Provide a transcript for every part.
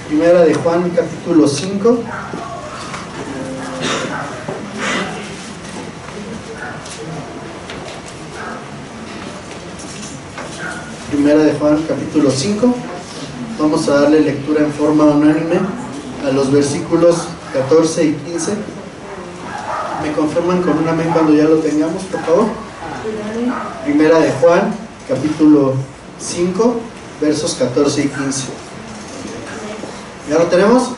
Primera de Juan, capítulo 5. Primera de Juan, capítulo 5. Vamos a darle lectura en forma unánime a los versículos 14 y 15. ¿Me confirman con un amén cuando ya lo tengamos, por favor? Primera de Juan, capítulo 5, versos 14 y 15. ¿Ya lo tenemos?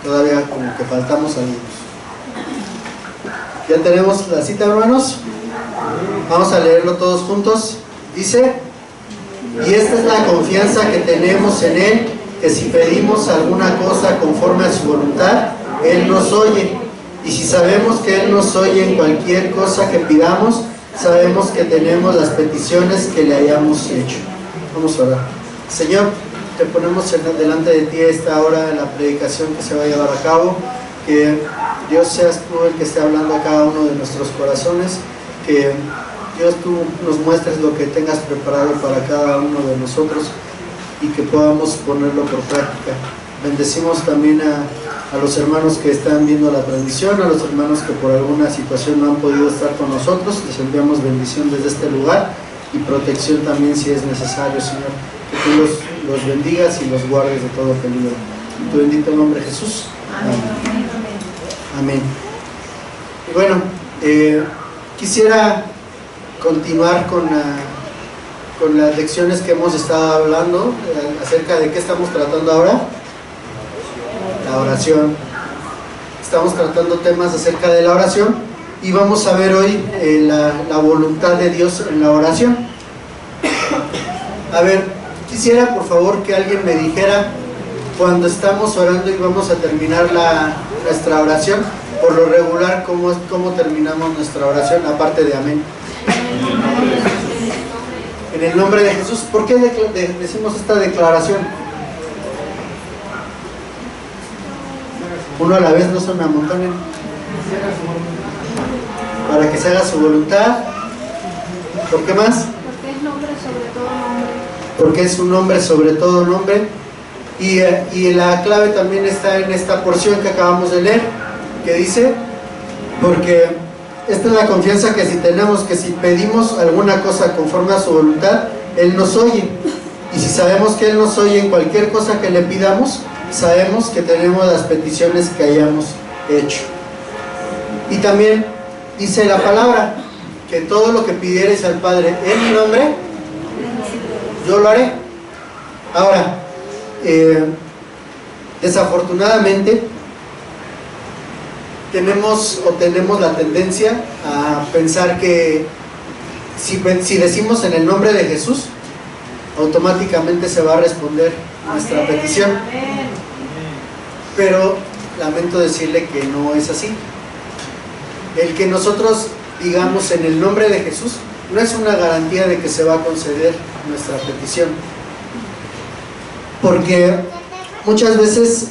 Todavía como que faltamos algunos. ¿Ya tenemos la cita, hermanos? Vamos a leerlo todos juntos. Dice: y esta es la confianza que tenemos en Él, que si pedimos alguna cosa conforme a su voluntad, Él nos oye. Y si sabemos que Él nos oye en cualquier cosa que pidamos, sabemos que tenemos las peticiones que le hayamos hecho. Vamos a orar. Señor, te ponemos delante de ti esta hora en la predicación que se va a llevar a cabo. Que Dios seas tú el que esté hablando a cada uno de nuestros corazones. Que Dios, tú nos muestres lo que tengas preparado para cada uno de nosotros y que podamos ponerlo por práctica. Bendecimos también a los hermanos que están viendo la transmisión, a los hermanos que por alguna situación no han podido estar con nosotros. Les enviamos bendición desde este lugar y protección también si es necesario, Señor. Que tú los bendigas y los guardes de todo peligro. En tu bendito nombre, Jesús. Amén. Amén. Y bueno, quisiera continuar con las lecciones que hemos estado hablando acerca de qué estamos tratando ahora. La oración. Estamos tratando temas acerca de la oración y vamos a ver hoy la voluntad de Dios en la oración. A ver, quisiera por favor que alguien me dijera cuando estamos orando y vamos a terminar nuestra oración, por lo regular, ¿cómo terminamos nuestra oración? Aparte de amén. En el nombre de Jesús. ¿Por qué decimos esta declaración? Uno a la vez, no se me amontonen. Para que se haga su voluntad. ¿Por qué más? Porque es nombre sobre todo nombre. Porque es un nombre sobre todo nombre. Y la clave también está en esta porción que acabamos de leer, que dice: porque esta es la confianza que si tenemos, que si pedimos alguna cosa conforme a su voluntad, Él nos oye. Y si sabemos que Él nos oye en cualquier cosa que le pidamos, sabemos que tenemos las peticiones que hayamos hecho. Y también dice la palabra que todo lo que pidiereis al Padre en mi nombre, yo lo haré. Ahora, desafortunadamente tenemos la tendencia a pensar que si decimos en el nombre de Jesús, automáticamente se va a responder nuestra petición. Pero lamento decirle que no es así. El que nosotros digamos en el nombre de Jesús no es una garantía de que se va a conceder nuestra petición, porque muchas veces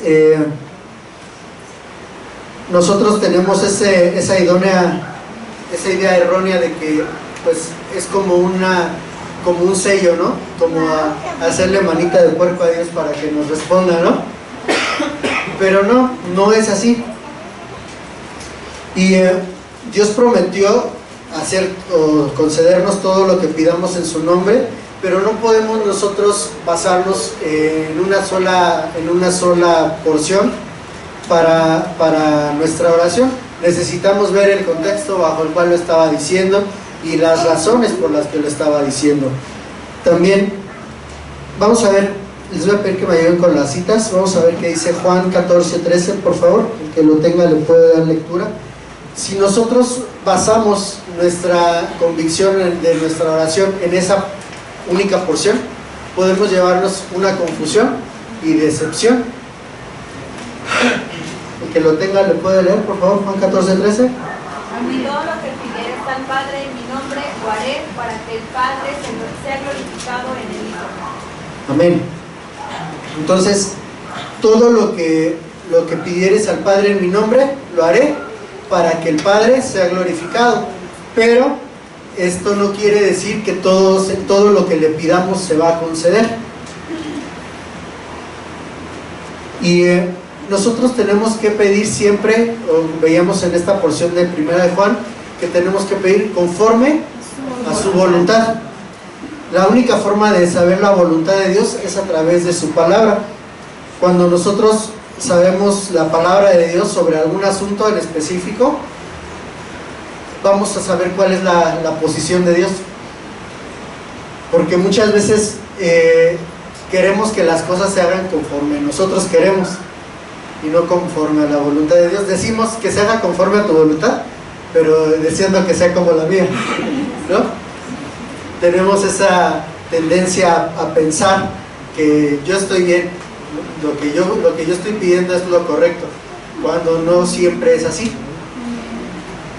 nosotros tenemos esa idea errónea de que pues es como un sello, ¿no? Como hacerle manita de puerco a Dios para que nos responda, ¿no? Pero no es así. Y Dios prometió concedernos todo lo que pidamos en su nombre, pero no podemos nosotros basarnos en una sola porción para nuestra oración. Necesitamos ver el contexto bajo el cual lo estaba diciendo y las razones por las que lo estaba diciendo. También vamos a ver, les voy a pedir que me ayuden con las citas. Vamos a ver qué dice Juan 14:13, por favor. El que lo tenga le puede dar lectura. Si nosotros basamos nuestra convicción de nuestra oración en esa única porción, podemos llevarnos una confusión y decepción. El que lo tenga le puede leer, por favor, Juan 14:13. Y todo lo que pidieres al Padre en mi nombre, lo haré para que el Padre sea glorificado en el Hijo. Amén. Entonces, todo lo que pidieres al Padre en mi nombre, lo haré para que el Padre sea glorificado. Pero esto no quiere decir que todo lo que le pidamos se va a conceder. Y nosotros tenemos que pedir siempre, o veíamos en esta porción de Primera de Juan, que tenemos que pedir conforme a su voluntad. La única forma de saber la voluntad de Dios es a través de su palabra. Cuando nosotros sabemos la palabra de Dios sobre algún asunto en específico, vamos a saber cuál es la posición de Dios. Porque muchas veces queremos que las cosas se hagan conforme nosotros queremos y no conforme a la voluntad de Dios. Decimos que se haga conforme a tu voluntad, pero deseando que sea como la mía, ¿no? Tenemos esa tendencia a pensar que yo estoy bien, lo que yo estoy pidiendo es lo correcto, cuando no siempre es así.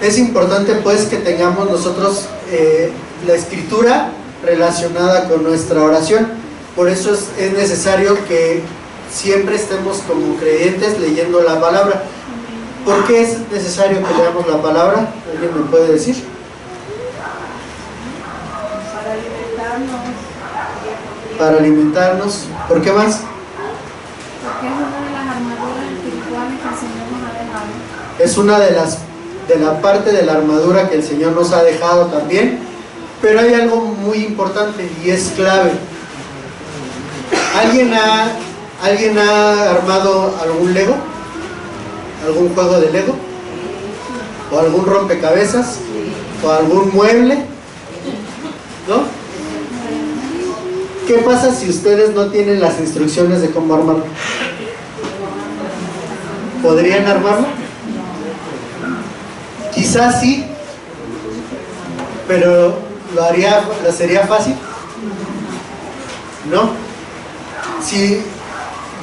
Es importante pues que tengamos nosotros la escritura relacionada con nuestra oración. Por eso es necesario que siempre estemos como creyentes leyendo la palabra. ¿Por qué es necesario que leamos la palabra? ¿Alguien me puede decir? Para alimentarnos. ¿Por qué más? Porque es una de las armaduras espirituales que el Señor nos ha dejado. Es una de la parte de la armadura que el Señor nos ha dejado también. Pero hay algo muy importante y es clave. ¿Alguien ha armado algún Lego? ¿Algún juego de Lego? ¿O algún rompecabezas? ¿O algún mueble? ¿No? ¿Qué pasa si ustedes no tienen las instrucciones de cómo armarlo? ¿Podrían armarlo? Quizás sí, pero ¿lo sería fácil? ¿No? Si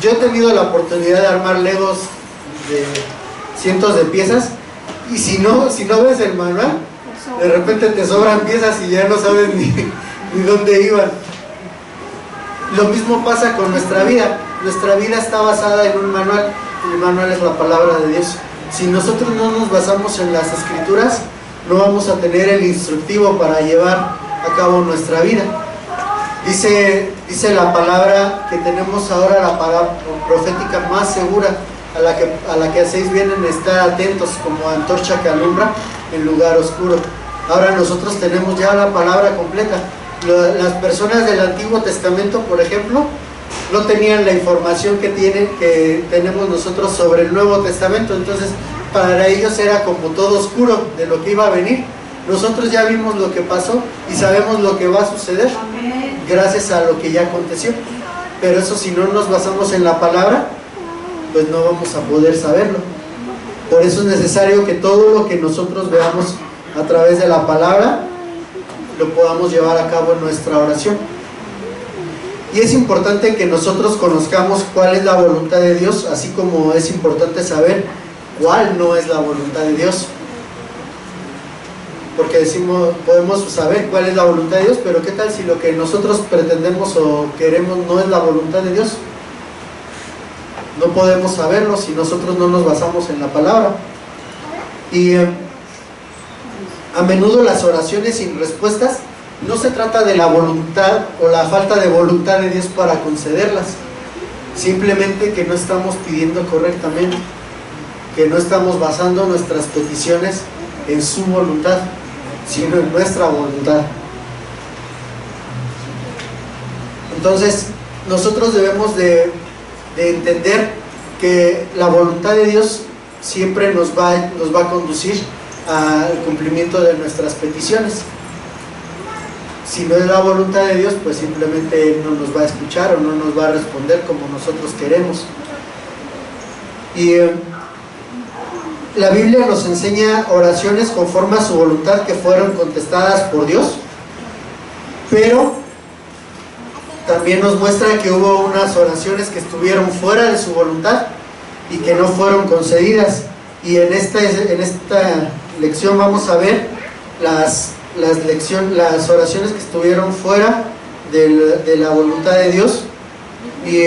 yo he tenido la oportunidad de armar Legos de cientos de piezas, y si no ves el manual, de repente te sobran piezas y ya no sabes ni dónde iban. Lo mismo pasa con nuestra vida. Nuestra vida está basada en un manual. El manual es la palabra de Dios. Si nosotros no nos basamos en las escrituras, no vamos a tener el instructivo para llevar a cabo nuestra vida. Dice la palabra que tenemos ahora, la palabra profética más segura, a la que hacéis bien en estar atentos como antorcha que alumbra en lugar oscuro. Ahora nosotros tenemos ya la palabra completa. Las personas del Antiguo Testamento, por ejemplo, no tenían la información que tenemos nosotros sobre el Nuevo Testamento. Entonces para ellos era como todo oscuro de lo que iba a venir. Nosotros ya vimos lo que pasó y sabemos lo que va a suceder gracias a lo que ya aconteció. Pero eso, si no nos basamos en la palabra, pues no vamos a poder saberlo. Por eso es necesario que todo lo que nosotros veamos a través de la palabra lo podamos llevar a cabo en nuestra oración. Y es importante que nosotros conozcamos cuál es la voluntad de Dios, así como es importante saber cuál no es la voluntad de Dios. Porque podemos saber cuál es la voluntad de Dios, pero ¿qué tal si lo que nosotros pretendemos o queremos no es la voluntad de Dios? No podemos saberlo si nosotros no nos basamos en la palabra. Y a menudo las oraciones sin respuestas no se trata de la voluntad o la falta de voluntad de Dios para concederlas, simplemente que no estamos pidiendo correctamente, que no estamos basando nuestras peticiones en su voluntad, sino en nuestra voluntad. Entonces nosotros debemos de entender que la voluntad de Dios siempre nos va a conducir al cumplimiento de nuestras peticiones. Si no es la voluntad de Dios, pues simplemente Él no nos va a escuchar o no nos va a responder como nosotros queremos. Y la Biblia nos enseña oraciones conforme a su voluntad que fueron contestadas por Dios, pero también nos muestra que hubo unas oraciones que estuvieron fuera de su voluntad y que no fueron concedidas. Y en esta lección vamos a ver las oraciones que estuvieron fuera de la voluntad de Dios, y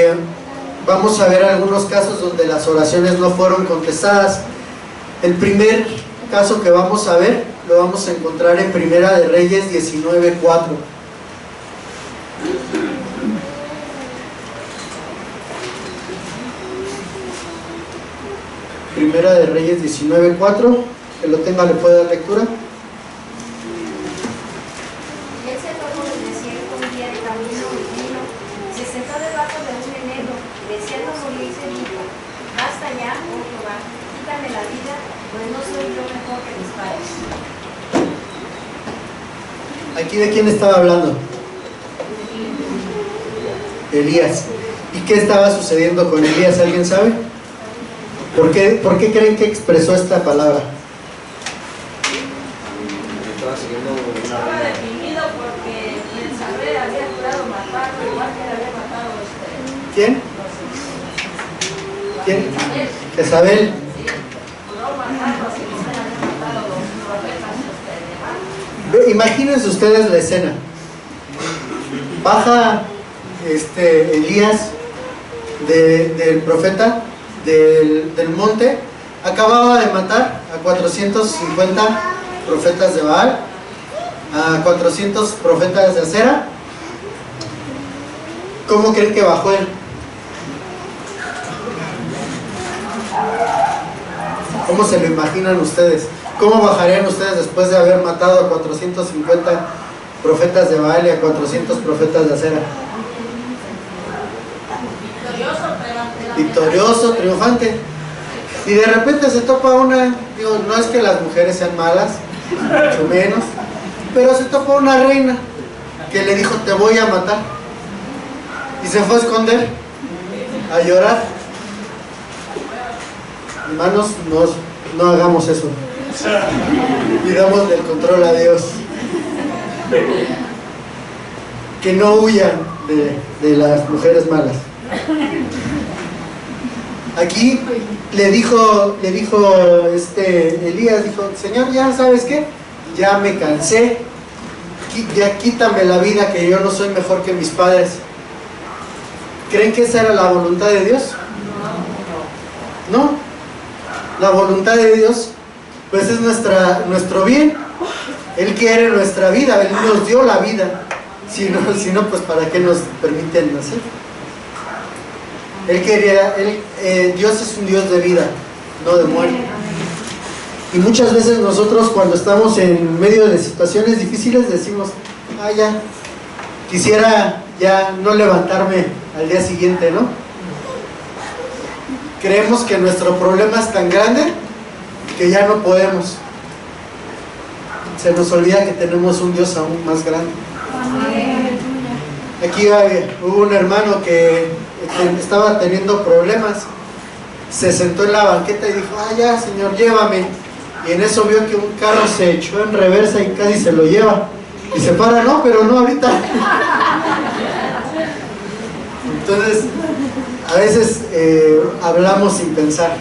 vamos a ver algunos casos donde las oraciones no fueron contestadas. El primer caso que vamos a ver lo vamos a encontrar en Primera de Reyes 19:4. Primera de Reyes 19:4. Que lo tenga le puede dar lectura. Él se fue por el desierto un día de camino y vino, se sentó debajo de un enebro, deseando morirse, dijo: basta ya, oh Jehová, quítame la vida, pues no soy yo mejor que mis padres. ¿Aquí de quién estaba hablando? Elías. ¿Y qué estaba sucediendo con Elías? ¿Alguien sabe? ¿Por qué creen que expresó esta palabra? Estaba deprimido porque Jezabel había jurado matarlo, igual que le había matado a usted. ¿Quién? ¿Quién? Jezabel. Juró matarlo, así que usted había matado a los profetas de usted. Imagínense ustedes la escena. Baja Elías del profeta del monte. Acababa de matar a 450 profetas de Baal, a 400 profetas de Acera. ¿Cómo creen que bajó él? ¿Cómo se lo imaginan ustedes? ¿Cómo bajarían ustedes después de haber matado a 450 profetas de Baal y a 400 profetas de Acera? Victorioso, triunfante. Y de repente se topa una, digo, no es que las mujeres sean malas, mucho menos, pero se topa una reina que le dijo: te voy a matar. Y se fue a esconder, a llorar. Hermanos, no hagamos eso. Pidamos del control a Dios. Que no huyan de las mujeres malas. Aquí le dijo Elías, dijo: Señor, ya sabes qué, ya me cansé, ya quítame la vida, que yo no soy mejor que mis padres. ¿Creen que esa era la voluntad de Dios? No. La voluntad de Dios pues es nuestro bien. Él quiere nuestra vida, Él nos dio la vida. Si no, pues ¿para qué nos permiten nacer? Dios es un Dios de vida, no de muerte. Y muchas veces nosotros, cuando estamos en medio de situaciones difíciles, decimos: ya, quisiera ya no levantarme al día siguiente, ¿no? Creemos que nuestro problema es tan grande que ya no podemos. Se nos olvida que tenemos un Dios aún más grande. Aquí hubo un hermano que estaba teniendo problemas, se sentó en la banqueta y dijo: ya, Señor, llévame. Y en eso vio que un carro se echó en reversa y casi se lo lleva. Y se para: no, pero no ahorita. Entonces, a veces hablamos sin pensar.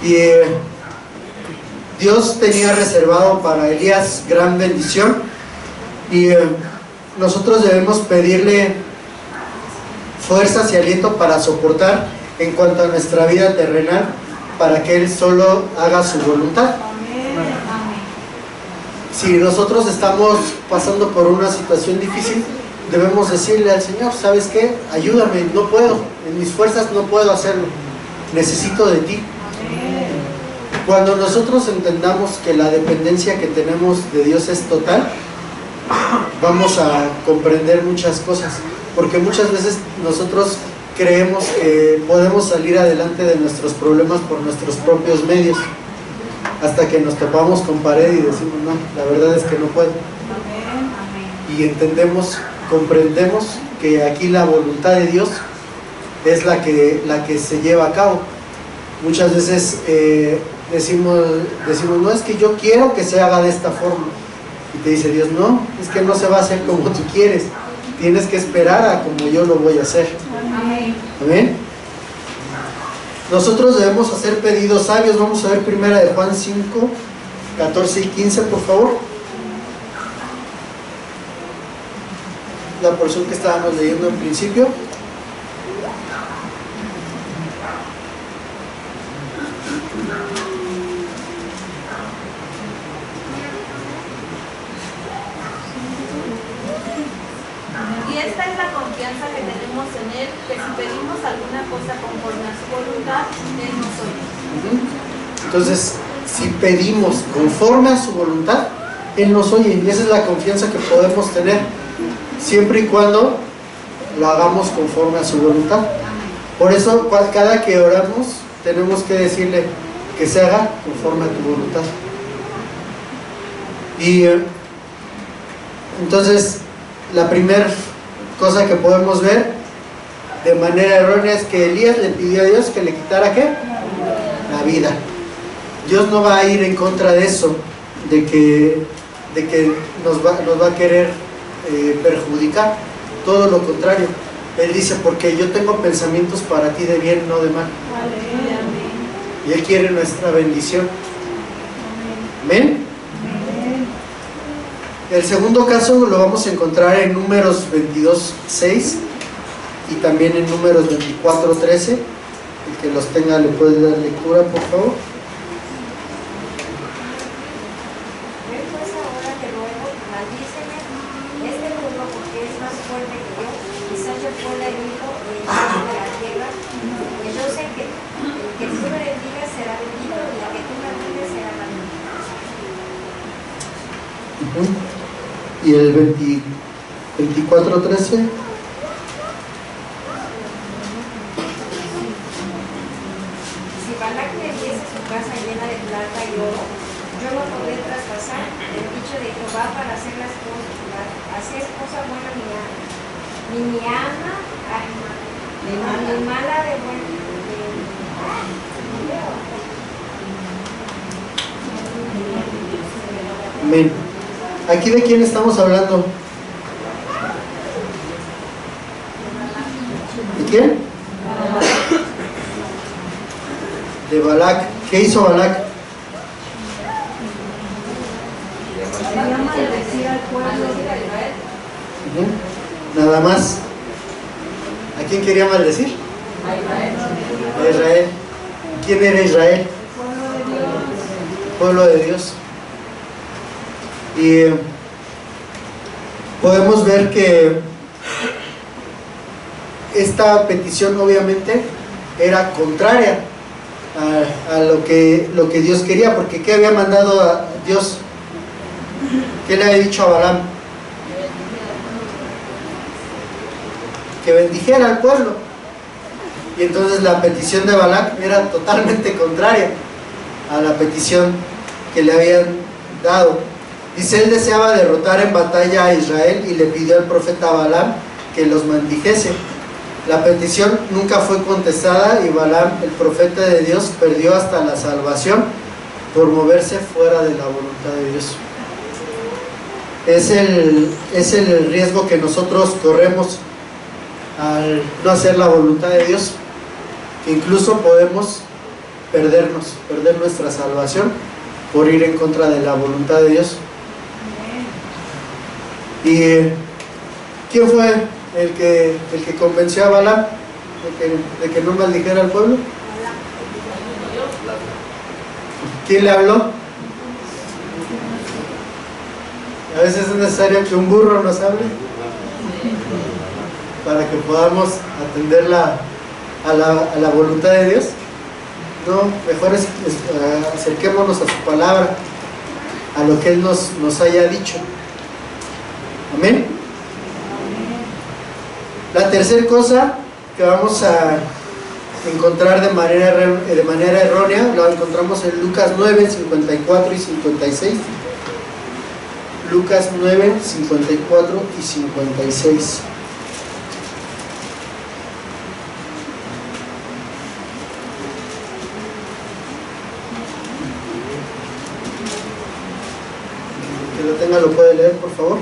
Y Dios tenía reservado para Elías gran bendición, y nosotros debemos pedirle fuerzas y aliento para soportar en cuanto a nuestra vida terrenal, para que Él solo haga su voluntad. Si nosotros estamos pasando por una situación difícil, debemos decirle al Señor: ¿sabes qué? Ayúdame, no puedo, en mis fuerzas no puedo hacerlo, necesito de ti. Cuando nosotros entendamos que la dependencia que tenemos de Dios es total, vamos a comprender muchas cosas, porque muchas veces nosotros creemos que podemos salir adelante de nuestros problemas por nuestros propios medios, hasta que nos topamos con pared y decimos: no, la verdad es que no puedo. Y comprendemos que aquí la voluntad de Dios es la que se lleva a cabo. Muchas veces decimos: no, es que yo quiero que se haga de esta forma. Y te dice Dios: no, es que no se va a hacer como tú quieres, tienes que esperar a como yo lo voy a hacer. Amén. Nosotros debemos hacer pedidos sabios. Vamos a ver primera de Juan 5, 14 y 15, por favor. La porción que estábamos leyendo en principio. Y esta es la confianza que tenemos tenemos en Él, que si pedimos alguna cosa conforme a su voluntad, Él nos oye. Entonces, si pedimos conforme a su voluntad, Él nos oye, y esa es la confianza que podemos tener, siempre y cuando lo hagamos conforme a su voluntad. Por eso, cada que oramos, tenemos que decirle que se haga conforme a tu voluntad. Y entonces, la primera cosa que podemos ver de manera errónea es que Elías le pidió a Dios que le quitara ¿qué? La vida. Dios no va a ir en contra de eso, de que nos va a querer perjudicar. Todo lo contrario. Él dice, porque yo tengo pensamientos para ti de bien, no de mal. Y Él quiere nuestra bendición. ¿Amén? El segundo caso lo vamos a encontrar en Números 22:6 y también en Números 24:13. El que los tenga le puede dar lectura, por favor. Ven pues ahora te ruego, maldíceme este pueblo porque es más fuerte que yo, quizás yo pueda herido en el centro de la tierra, pues yo sé que el que tú me bendigas será bendito y la que tú me bendigas será maldito. Y el 24:13. Si Balac me diese su casa llena de plata y oro, yo no podré traspasar el dicho de Jehová para hacer las cosas, hacer cosa buena ni mi alma, ni mala de buen. Amén. ¿Aquí de quién estamos hablando? ¿De quién? De Balac. ¿Qué hizo Balac? Quería maldecir al pueblo. Nada más. ¿A quién quería maldecir? A Israel. ¿Quién era Israel? El pueblo de Dios. Pueblo de Dios. Y podemos ver que esta petición obviamente era contraria a lo que Dios quería, porque ¿qué había mandado a Dios? ¿Qué le había dicho a Balaam? Que bendijera al pueblo. Y entonces la petición de Balac era totalmente contraria a la petición que le habían dado. Dice, él deseaba derrotar en batalla a Israel y le pidió al profeta Balaam que los maldijese. La petición nunca fue contestada y Balaam, el profeta de Dios, perdió hasta la salvación por moverse fuera de la voluntad de Dios. Es el riesgo que nosotros corremos al no hacer la voluntad de Dios, que incluso podemos perder nuestra salvación por ir en contra de la voluntad de Dios. ¿Y quién fue el que convenció a Balaam de que no maldijera al pueblo? ¿Quién le habló? A veces es necesario que un burro nos hable para que podamos atender a la voluntad de Dios. No, mejor acerquémonos a su palabra, a lo que Él nos haya dicho. Amén. La tercera cosa que vamos a encontrar de manera errónea, la encontramos en Lucas 9, 54 y 56. Lucas 9, 54 y 56. Que lo tenga lo puede leer, por favor.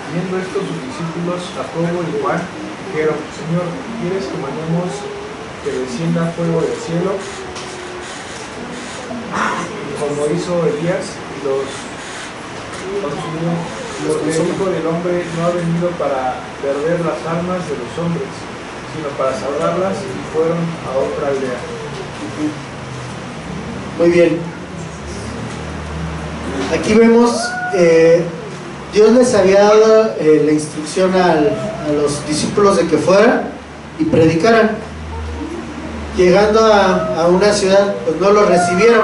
Viendo esto, sus discípulos, Jacobo y Juan, dijeron, Señor, ¿quieres que mandemos que descienda fuego del cielo? Como hizo Elías, los consumió. Porque el Hijo del Hombre no ha venido para perder las almas de los hombres, sino para salvarlas, y fueron a otra aldea. Muy bien. Aquí vemos, Dios les había dado la instrucción a los discípulos de que fueran y predicaran. Llegando a una ciudad, pues no lo recibieron.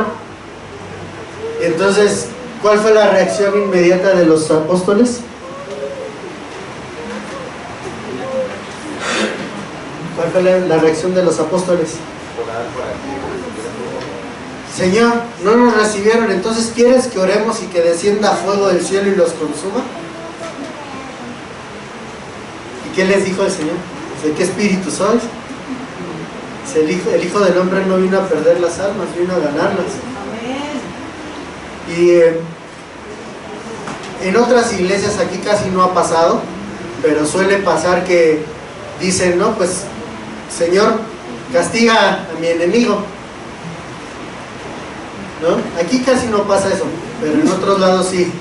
Entonces, ¿cuál fue la reacción inmediata de los apóstoles? ¿Cuál fue la reacción de los apóstoles? Señor, no nos recibieron, entonces ¿quieres que oremos y que descienda fuego del cielo y los consuma? ¿Y qué les dijo el Señor? ¿De qué espíritu sois? El Hijo del Hombre no vino a perder las almas, vino a ganarlas. Y en otras iglesias, aquí casi no ha pasado, pero suele pasar que dicen, no, pues Señor, castiga a mi enemigo, ¿no? Aquí casi no pasa eso, pero en otros lados sí.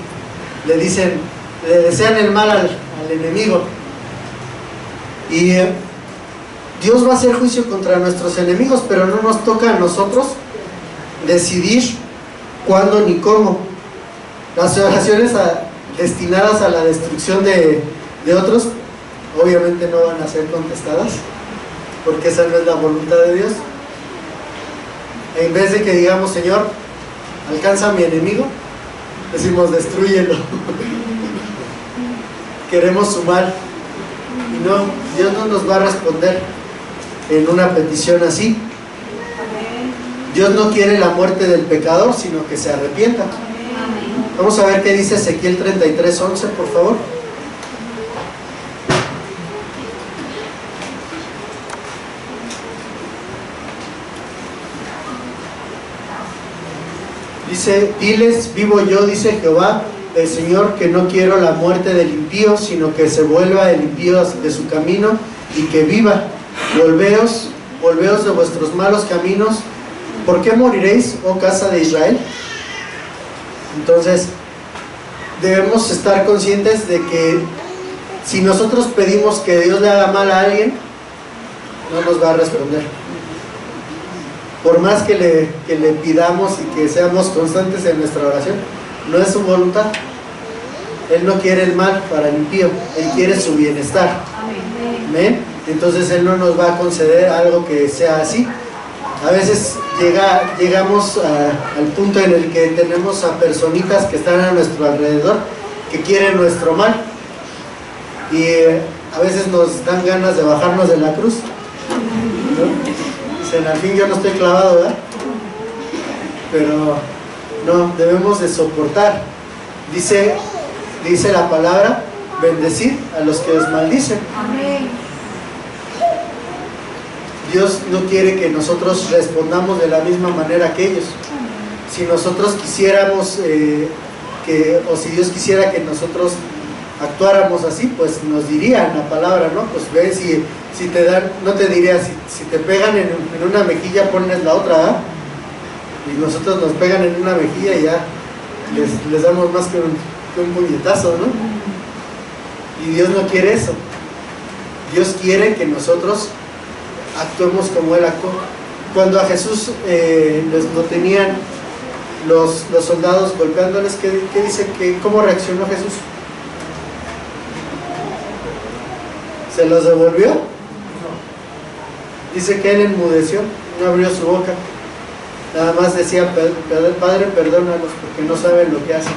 Le dicen, le desean el mal al enemigo. Y Dios va a hacer juicio contra nuestros enemigos, pero no nos toca a nosotros decidir cuándo ni cómo. Las oraciones destinadas a la destrucción de otros, obviamente no van a ser contestadas, porque esa no es la voluntad de Dios. En vez de que digamos, Señor, alcanza a mi enemigo, decimos, destrúyelo. Queremos su mal. Y no, Dios no nos va a responder en una petición así. Dios no quiere la muerte del pecador, sino que se arrepienta. Vamos a ver qué dice Ezequiel 33:11, por favor. Dice, diles, vivo yo, dice Jehová, el Señor, que no quiero la muerte del impío, sino que se vuelva el impío de su camino y que viva. Volveos de vuestros malos caminos. ¿Por qué moriréis, oh casa de Israel? Entonces, debemos estar conscientes de que si nosotros pedimos que Dios le haga mal a alguien, no nos va a responder. Por más que le pidamos y que seamos constantes en nuestra oración, no es su voluntad. Él no quiere el mal para el impío, Él quiere su bienestar. ¿Amén? Entonces Él no nos va a conceder algo que sea así. A veces llegamos al punto en el que tenemos a personitas que están a nuestro alrededor, que quieren nuestro mal, y a veces nos dan ganas de bajarnos de la cruz, ¿no? Dicen, al fin yo no estoy clavado, ¿verdad? Pero no, debemos de soportar. Dice la palabra, bendecir a los que os maldicen. Amén. Dios no quiere que nosotros respondamos de la misma manera que ellos. Si nosotros quisiéramos o si Dios quisiera que nosotros actuáramos así, pues nos diría en la palabra, ¿no? Pues ve, si te dan, no te diría, si te pegan en una mejilla, pones la otra, ¿eh? Y nosotros nos pegan en una mejilla y ya les damos más que un puñetazo, ¿no? Y Dios no quiere eso. Dios quiere que nosotros actuemos como Él actuó. Cuando a Jesús lo tenían los soldados golpeándoles, ¿qué dice? ¿Cómo reaccionó Jesús? ¿Se los devolvió? Dice que Él enmudeció, no abrió su boca. Nada más decía, Padre, perdónalos porque no saben lo que hacen.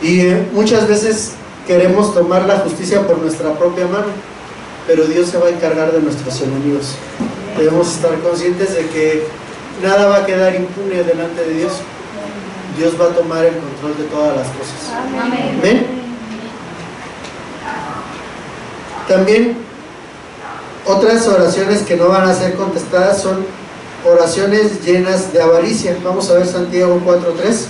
Y muchas veces queremos tomar la justicia por nuestra propia mano, pero Dios se va a encargar de nuestros enemigos. Debemos estar conscientes de que nada va a quedar impune delante de Dios. Dios va a tomar el control de todas las cosas. Amén. ¿Ven? También otras oraciones que no van a ser contestadas son oraciones llenas de avaricia. Vamos a ver Santiago 4:3.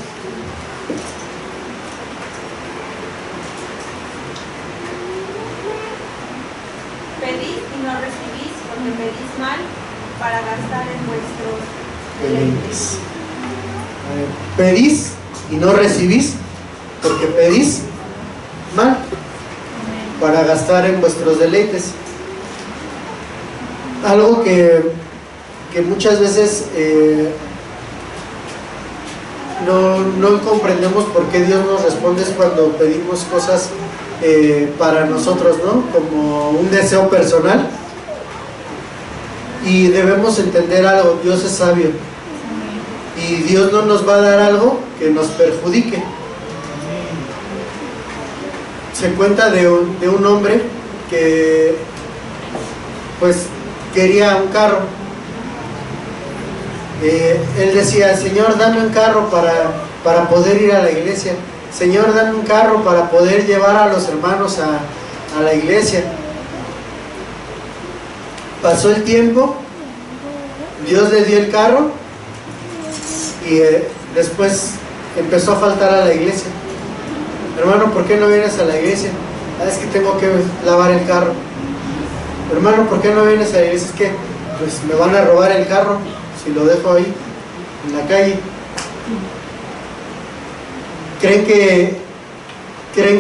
Pedid y no recibís, porque pedís mal para gastar en vuestros deleites. Pedís y no recibís, porque pedís mal para gastar en vuestros deleites. Algo que muchas veces no comprendemos por qué Dios nos responde cuando pedimos cosas para nosotros, ¿no? Como un deseo personal. Y debemos entender algo: Dios es sabio y Dios no nos va a dar algo que nos perjudique. Se cuenta de un hombre que pues quería un carro. Él decía: Señor, dame un carro para poder ir a la iglesia. Señor, dame un carro para poder llevar a los hermanos a la iglesia. Pasó el tiempo, Dios le dio el carro y después empezó a faltar a la iglesia. Hermano, ¿por qué no vienes a la iglesia? Es que tengo que lavar el carro. Hermano, ¿por qué no vienes a la iglesia? Es que pues me van a robar el carro si lo dejo ahí en la calle. ¿Creen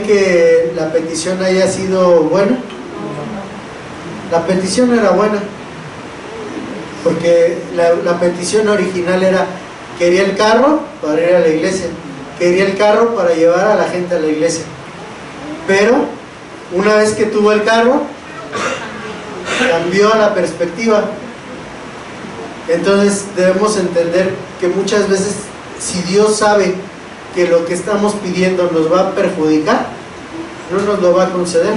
que la petición haya sido buena? La petición era buena, porque la petición original era: quería el carro para ir a la iglesia, quería el carro para llevar a la gente a la iglesia. Pero una vez que tuvo el carro, cambió la perspectiva. Entonces debemos entender que muchas veces, si Dios sabe que lo que estamos pidiendo nos va a perjudicar, no nos lo va a conceder.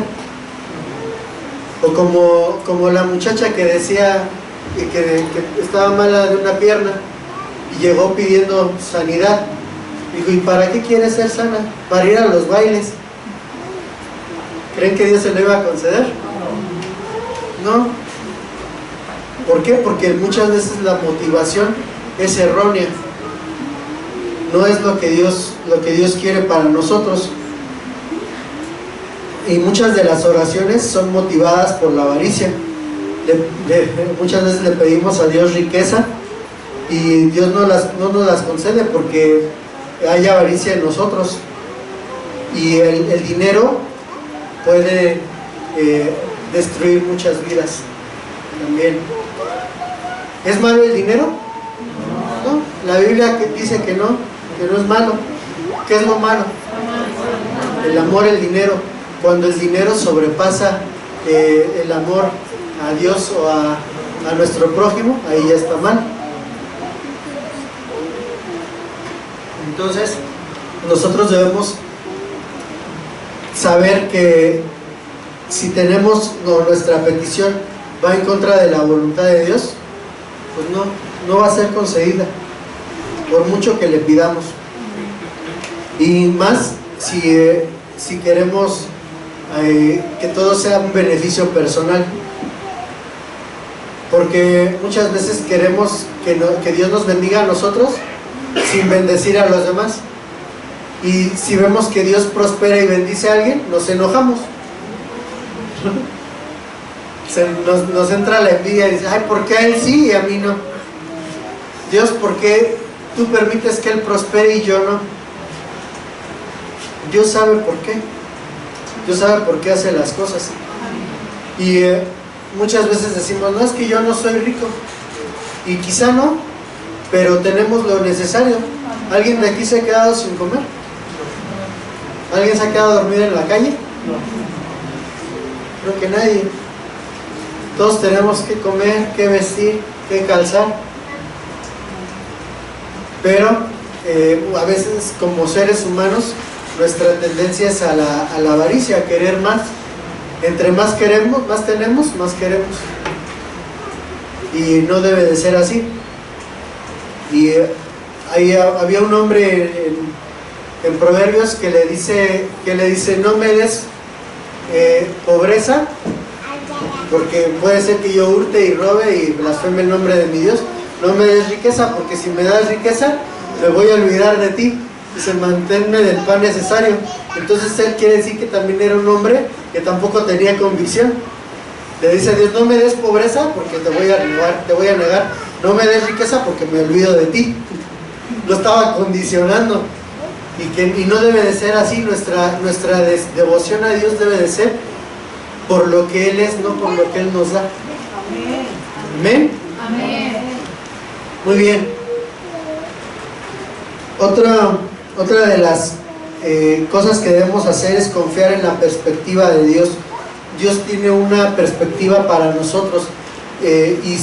O como la muchacha que decía que estaba mala de una pierna y llegó pidiendo sanidad. Dijo: ¿y para qué quiere ser sana? Para ir a los bailes. ¿Creen que Dios se lo iba a conceder? No. ¿Por qué? Porque muchas veces la motivación es errónea. No es lo que Dios quiere para nosotros. Y muchas de las oraciones son motivadas por la avaricia. Muchas veces le pedimos a Dios riqueza y Dios no nos las concede porque hay avaricia en nosotros. Y el dinero puede destruir muchas vidas también. ¿Es malo el dinero? No, la Biblia dice que no es malo. ¿Qué es lo malo? El amor al dinero. Cuando el dinero sobrepasa el amor a Dios o a nuestro prójimo, ahí ya está mal. Entonces, nosotros debemos saber que si tenemos nuestra petición va en contra de la voluntad de Dios, pues no va a ser concedida, por mucho que le pidamos. Y más si queremos que todo sea un beneficio personal, porque muchas veces queremos que Dios nos bendiga a nosotros sin bendecir a los demás. Y si vemos que Dios prospera y bendice a alguien, nos enojamos. Nos entra la envidia y dice: ay, ¿por qué a él sí y a mí no? Dios, ¿por qué tú permites que él prospere y yo no? Dios sabe por qué. Dios sabe por qué hace las cosas. Y muchas veces decimos: no, es que yo no soy rico. Y quizá no, pero tenemos lo necesario. ¿Alguien de aquí se ha quedado sin comer? ¿Alguien se ha quedado dormido en la calle? Creo que nadie. Todos tenemos que comer, que vestir, que calzar. Pero a veces, como seres humanos, nuestra tendencia es a la avaricia, a querer más. Entre más queremos, más tenemos, más queremos. Y no debe de ser así. Y había un hombre en Proverbios que le dice: no me des pobreza, porque puede ser que yo hurte y robe y blasfeme el nombre de mi Dios. No me des riqueza, porque si me das riqueza me voy a olvidar de ti. Dice: manténme del pan necesario. Entonces él quiere decir que también era un hombre que tampoco tenía convicción. Le dice a Dios: no me des pobreza porque te voy a negar. No me des riqueza porque me olvido de ti. Lo estaba condicionando. Y no debe de ser así. Nuestra devoción a Dios debe de ser por lo que Él es, no por lo que Él nos da. Amén. Amén. Muy bien. Otra de las cosas que debemos hacer es confiar en la perspectiva de Dios. Dios tiene una perspectiva para nosotros, y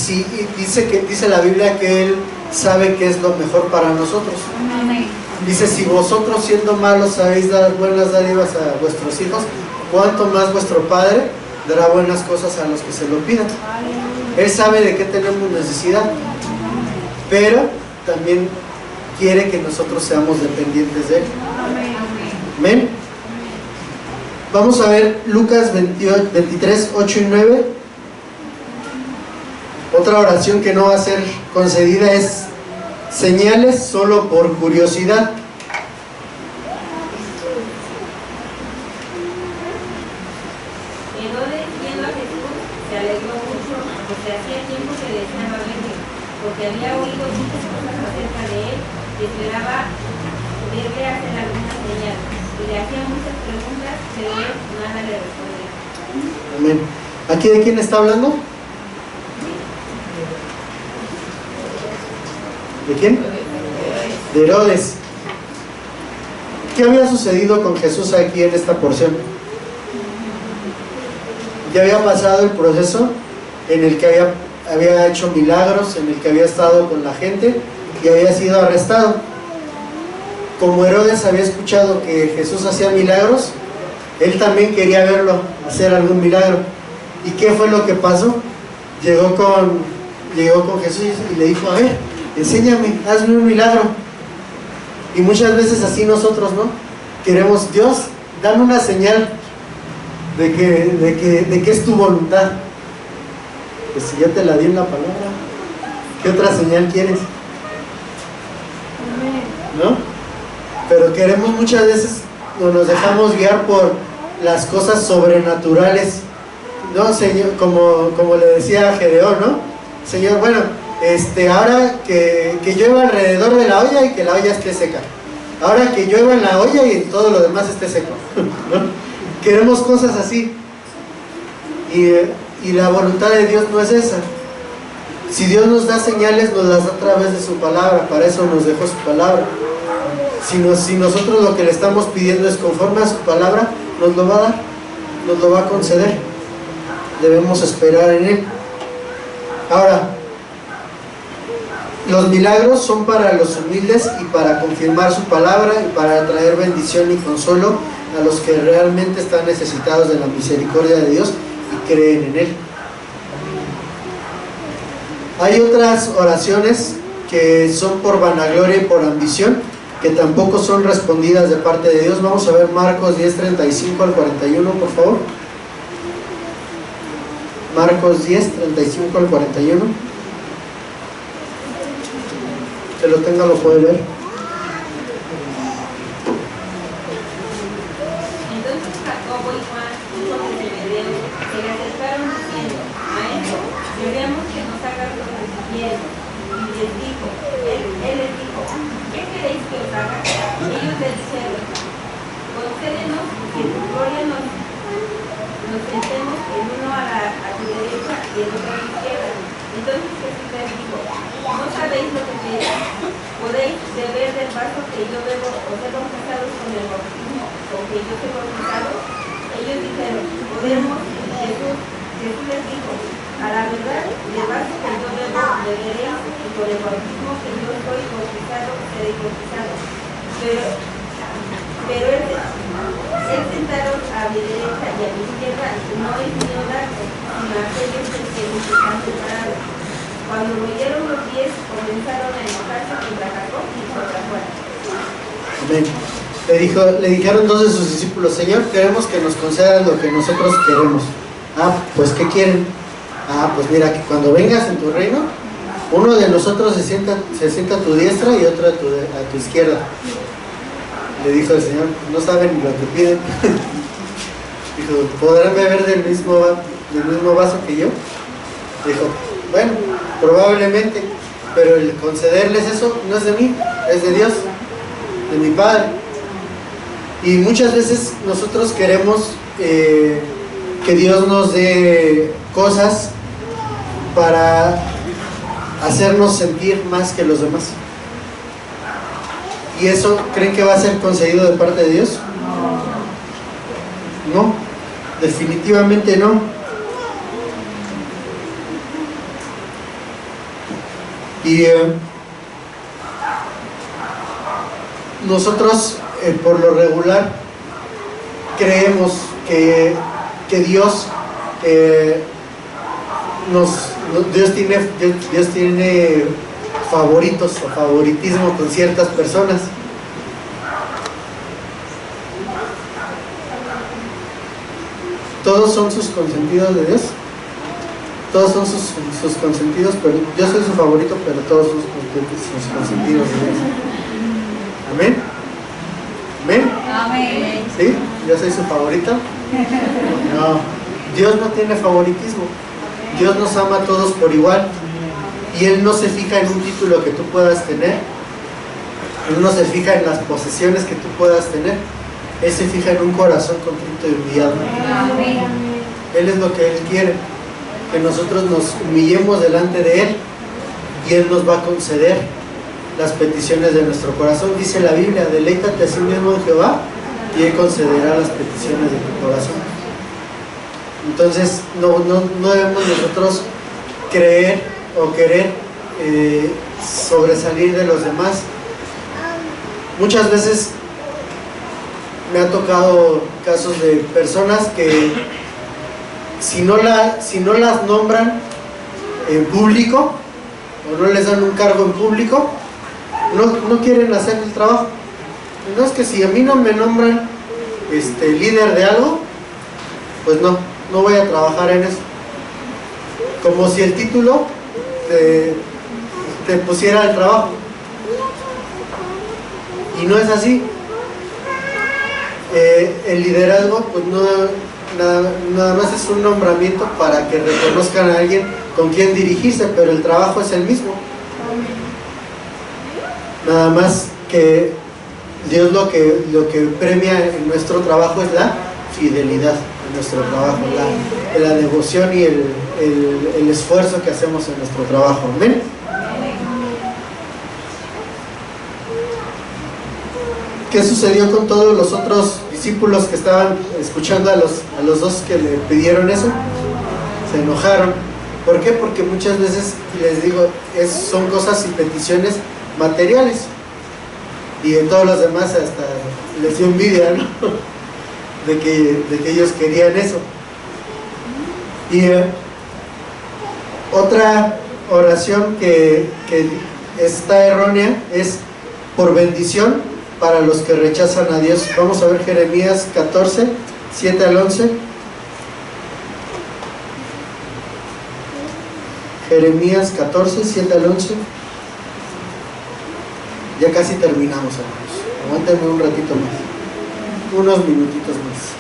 dice la Biblia que Él sabe qué es lo mejor para nosotros. Amén. Dice: si vosotros siendo malos sabéis dar buenas dádivas a vuestros hijos, cuánto más vuestro Padre dará buenas cosas a los que se lo pidan. Él sabe de qué tenemos necesidad, pero también quiere que nosotros seamos dependientes de Él. Amén. Vamos a ver Lucas 23, 8 y 9. Otra oración que no va a ser concedida es señales solo por curiosidad. Herodes, viendo a Jesús, se alegró mucho, porque hacía tiempo que deseaba verle, porque había oído muchas cosas acerca de él y esperaba verle hacer alguna señal. Y le hacía muchas preguntas, pero él nada le respondía. Amén. ¿Aquí de quién está hablando? ¿De quién? De Herodes. ¿Qué había sucedido con Jesús aquí en esta porción? Ya había pasado el proceso en el que había hecho milagros, en el que había estado con la gente y había sido arrestado. Como Herodes había escuchado que Jesús hacía milagros, él también quería verlo hacer algún milagro. ¿Y qué fue lo que pasó? Llegó con Jesús y le dijo: a ver, enséñame, hazme un milagro. Y muchas veces así nosotros, ¿no? Queremos: Dios, dame una señal de que es tu voluntad. Pues si ya te la di en la palabra, ¿qué otra señal quieres? ¿No? Pero queremos muchas veces, nos dejamos guiar por las cosas sobrenaturales, ¿no? Señor, como le decía a Gedeón, ¿no? Señor, bueno, ahora que llueva alrededor de la olla y que la olla esté seca. Ahora que llueva en la olla y todo lo demás esté seco. ¿No? Queremos cosas así. Y la voluntad de Dios no es esa. Si Dios nos da señales, nos las da a través de su palabra. Para eso nos dejó su palabra. Si nosotros lo que le estamos pidiendo es conforme a su palabra, nos lo va a dar, nos lo va a conceder. Debemos esperar en Él. Ahora, los milagros son para los humildes y para confirmar su palabra y para traer bendición y consuelo a los que realmente están necesitados de la misericordia de Dios y creen en Él. Hay otras oraciones que son por vanagloria y por ambición, que tampoco son respondidas de parte de Dios. Vamos a ver Marcos 10, 35 al 41, por favor. Marcos 10, 35 al 41. Que lo tenga, lo puede ver. Entonces Jacobo y Juan, hijos de Zebedeo, se le acercaron diciendo: Maestro, queremos que nos hagas lo que quieres. Y les dijo, él les dijo: ¿qué queréis que os haga? Ellos le dijeron: concédenos que tu gloria nos sentemos el uno a tu derecha y el otro a tu izquierda. Entonces Jesús les dijo: ¿no sabéis lo que pedís? ¿Podéis beber del vaso que yo bebo o ser bautizados con el bautismo con que yo soy bautizado? Ellos dijeron: podemos. Jesús les dijo: a la verdad, del vaso que yo bebo beberéis, y con el bautismo que yo soy bautizado seréis bautizados. Pero él sentaron a mi derecha y a mi izquierda no es mío darlo, sino aquellos que nos están separados. Cuando lo oyeron los 10, comenzaron a enojarse contra Jacob y contra Juan. Amén. Le dijeron entonces sus discípulos: Señor, queremos que nos concedas lo que nosotros queremos. Ah, pues ¿qué quieren? Ah, pues mira, que cuando vengas en tu reino, uno de nosotros se sienta a tu diestra y otro a tu izquierda. Le dijo el Señor: no saben ni lo que piden. Dijo: ¿podrán beber del mismo vaso que yo? Dijo: bueno, probablemente, pero el concederles eso no es de mí, es de Dios, de mi Padre. Y muchas veces nosotros queremos que Dios nos dé cosas para hacernos sentir más que los demás. ¿Y eso creen que va a ser concedido de parte de Dios? No, definitivamente no. Y nosotros por lo regular creemos que Dios Dios tiene favoritos o favoritismo con ciertas personas. Todos son sus consentidos de Dios. Todos son sus consentidos, pero yo soy su favorito, pero todos son sus consentidos de Dios. Amén. Amén. Amén. ¿Sí? ¿Yo soy su favorito? No. Dios no tiene favoritismo. Dios nos ama a todos por igual. Y Él no se fija en un título que tú puedas tener. Él no se fija en las posesiones que tú puedas tener. Él se fija en un corazón contrito y humillado. Amén. Él es lo que Él quiere. Que nosotros nos humillemos delante de Él. Y Él nos va a conceder las peticiones de nuestro corazón. Dice la Biblia: deleítate a sí mismo en Jehová y Él concederá las peticiones de tu corazón. Entonces no debemos nosotros creer o querer sobresalir de los demás. Muchas veces me ha tocado casos de personas que si no las nombran en público o no les dan un cargo en público, no quieren hacer el trabajo. No, es que si a mí no me nombran líder de algo, pues no voy a trabajar en eso. Como si el título te pusiera el trabajo. Y no es así. El liderazgo pues nada más es un nombramiento para que reconozcan a alguien con quien dirigirse, pero el trabajo es el mismo. Nada más que Dios lo que premia en nuestro trabajo es la fidelidad en nuestro trabajo, la devoción y el esfuerzo que hacemos en nuestro trabajo. Amén. ¿Qué sucedió con todos los otros discípulos que estaban escuchando a los dos que le pidieron eso? Se enojaron. ¿Por qué? Porque muchas veces, les digo, son cosas y peticiones materiales. Y en todos los demás hasta les dio envidia, ¿no? de que ellos querían eso. Y otra oración que está errónea es por bendición para los que rechazan a Dios. Vamos a ver Jeremías 14, 7 al 11. Jeremías 14, 7 al 11. Ya casi terminamos, hermanos. Aguántenme un ratito más. Unos minutitos más.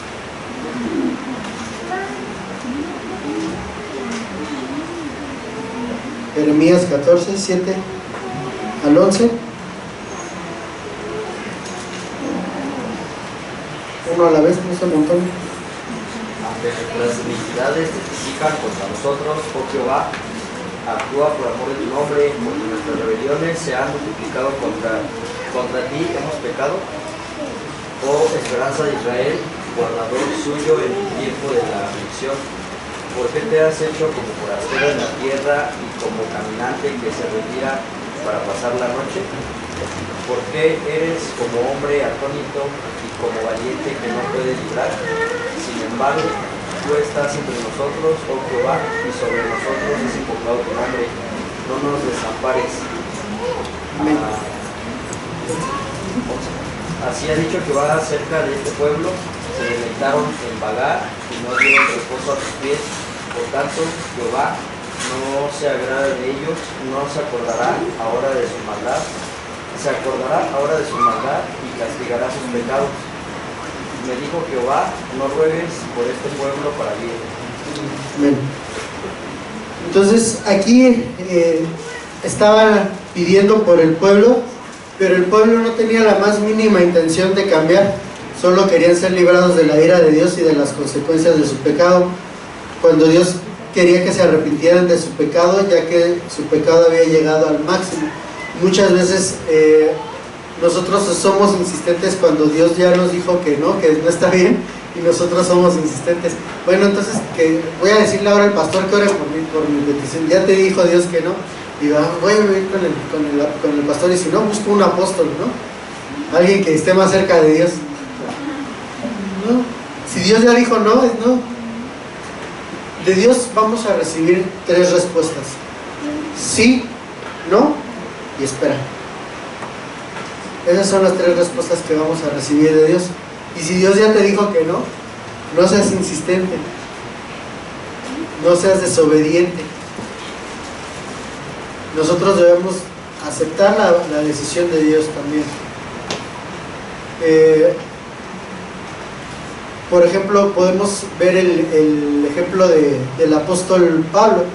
Jeremías 14, 7 al 11. Uno a la vez, no se montón. Ante nuestras iniquidades testifican contra nosotros, oh Jehová, actúa por amor de tu nombre, porque nuestras rebeliones se han multiplicado contra ti, hemos pecado. Oh esperanza de Israel, guardador suyo en el tiempo de la aflicción, ¿por qué te has hecho como forastero en la tierra y como caminante que se retira para pasar la noche? ¿Por qué eres como hombre atónito y como valiente que no puede librar? Sin embargo, tú estás entre nosotros, oh Jehová, y sobre nosotros es invocado tu nombre. No nos desampares. Así ha dicho Jehová acerca de este pueblo: se deleitaron en vagar y no dieron reposo a tus pies. Por tanto, Jehová no se agrada de ellos, no se acordará ahora de su maldad. Se acordará ahora de su maldad y castigará sus pecados. Me dijo Jehová: no ruegues por este pueblo para bien. Amén. Entonces aquí estaban pidiendo por el pueblo, pero el pueblo no tenía la más mínima intención de cambiar. Solo querían ser librados de la ira de Dios y de las consecuencias de su pecado. Cuando Dios quería que se arrepintieran de su pecado, ya que su pecado había llegado al máximo. Muchas veces nosotros somos insistentes cuando Dios ya nos dijo que no está bien, y nosotros somos insistentes. Bueno, entonces voy a decirle ahora al pastor que ore por mi petición. Ya te dijo Dios que no, y voy a ir con el pastor, y si no, busco un apóstol, ¿no? Alguien que esté más cerca de Dios. No, si Dios ya dijo no, es no. De Dios vamos a recibir 3 respuestas: sí, no y espera. Esas son las 3 respuestas que vamos a recibir de Dios. Y si Dios ya te dijo que no, no seas insistente, no seas desobediente. Ejemplos debemos aceptar la decisión de Dios también. Por ejemplo, podemos ver el ejemplo del apóstol Pablo.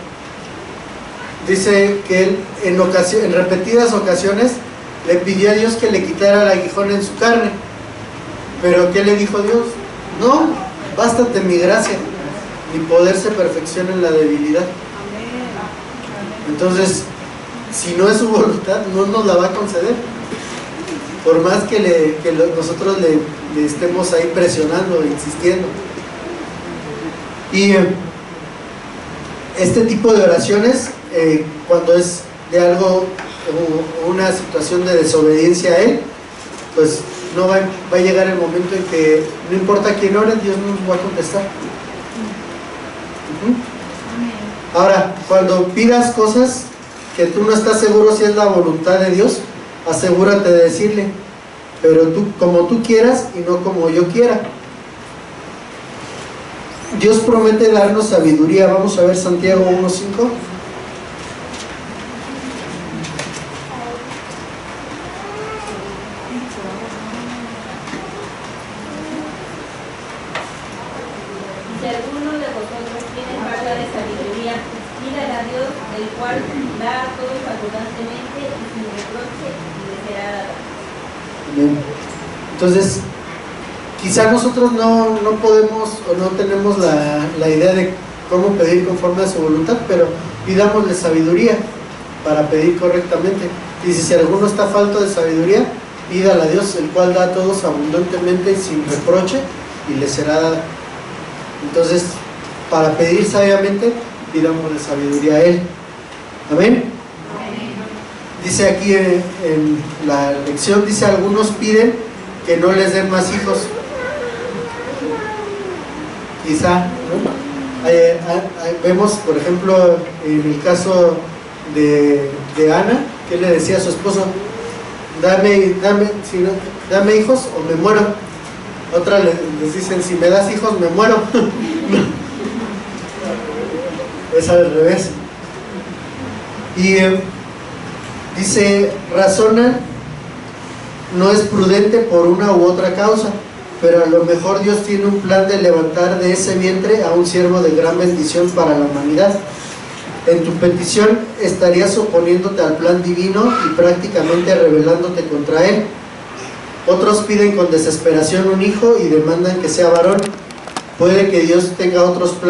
Dice que él en repetidas ocasiones le pidió a Dios que le quitara el aguijón en su carne. Pero ¿qué le dijo Dios? No, bástate mi gracia, mi poder se perfecciona en la debilidad. Entonces, si no es su voluntad, no nos la va a conceder. Por más que nosotros le estemos ahí presionando, insistiendo. Y este tipo de oraciones, cuando es de algo, una situación de desobediencia a Él, pues no va a llegar el momento en que no importa quién ore, Dios nos va a contestar. Ahora, cuando pidas cosas que tú no estás seguro si es la voluntad de Dios, asegúrate de decirle, pero tú como tú quieras y no como yo quiera. Dios promete darnos sabiduría. Vamos a ver Santiago 1:5. Entonces, quizá nosotros no podemos o no tenemos la idea de cómo pedir conforme a su voluntad, pero pidámosle sabiduría para pedir correctamente. Y si alguno está falto de sabiduría, pídala a Dios, el cual da a todos abundantemente y sin reproche, y le será dada. Entonces, para pedir sabiamente, pidámosle sabiduría a Él. Amén. Dice aquí en la lección, dice, algunos piden que no les den más hijos. Quizá, ¿no? Vemos, por ejemplo, en el caso de Ana, que le decía a su esposo, dame hijos o me muero. Otra les dicen, si me das hijos me muero. Es al revés. Y dice, razona, no es prudente por una u otra causa, pero a lo mejor Dios tiene un plan de levantar de ese vientre a un siervo de gran bendición para la humanidad. En tu petición estarías oponiéndote al plan divino y prácticamente rebelándote contra él. Otros piden con desesperación un hijo y demandan que sea varón. Puede que Dios tenga otros planes